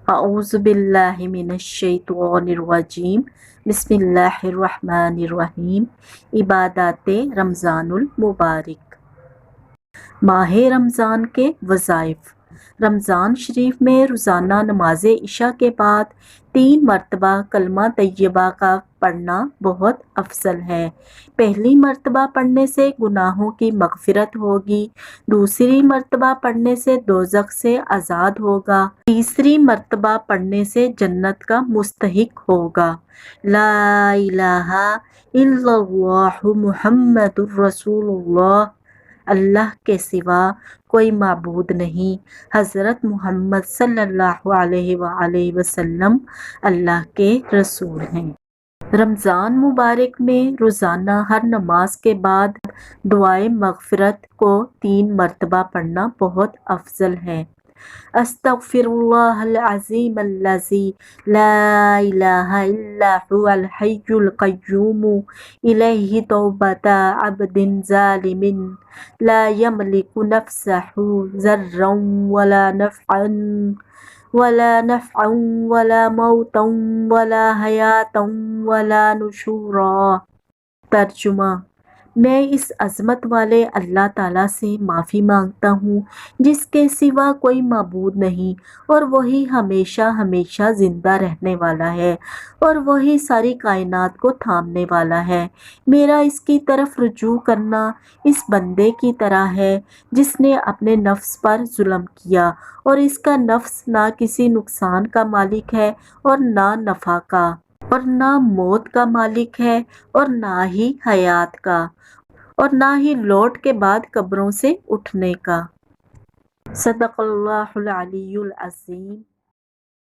اعوذ باللہ من الشیطان الرجیم بسم اللہ الرحمن الرحیم۔ عبادات رمضان المبارک۔ ماہ رمضان کے وظائف۔ رمضان شریف میں روزانہ نماز عشاء کے بعد 3 مرتبہ کلمہ طیبہ کا پڑھنا بہت افضل ہے۔ پہلی مرتبہ پڑھنے سے گناہوں کی مغفرت ہوگی، دوسری مرتبہ پڑھنے سے دوزخ سے آزاد ہوگا، تیسری مرتبہ پڑھنے سے جنت کا مستحق ہوگا۔ لا الہ الا اللہ محمد الرسول اللہ، اللہ کے سوا کوئی معبود نہیں، حضرت محمد صلی اللہ علیہ وآلہ وسلم اللہ کے رسول ہیں۔ رمضان مبارک میں روزانہ ہر نماز کے بعد دعائے مغفرت کو 3 مرتبہ پڑھنا بہت افضل ہے۔ استغفر اللہ العظیم الذی لا الہ الا هو الحی القیوم الیہ توبۃ عبد ظالم لا یملک نفسہ ضرا ولا نفعا ولا موتا ولا حیاتا ولا نشورا۔ ترجمہ: میں اس عظمت والے اللہ تعالیٰ سے معافی مانگتا ہوں جس کے سوا کوئی معبود نہیں، اور وہی ہمیشہ ہمیشہ زندہ رہنے والا ہے، اور وہی ساری کائنات کو تھامنے والا ہے۔ میرا اس کی طرف رجوع کرنا اس بندے کی طرح ہے جس نے اپنے نفس پر ظلم کیا، اور اس کا نفس نہ کسی نقصان کا مالک ہے اور نہ نفع کا، اور نہ موت کا مالک ہے اور نہ ہی حیات کا، اور نہ ہی لوٹ کے بعد قبروں سے اٹھنے کا۔ صدق اللہ العلی العظیم۔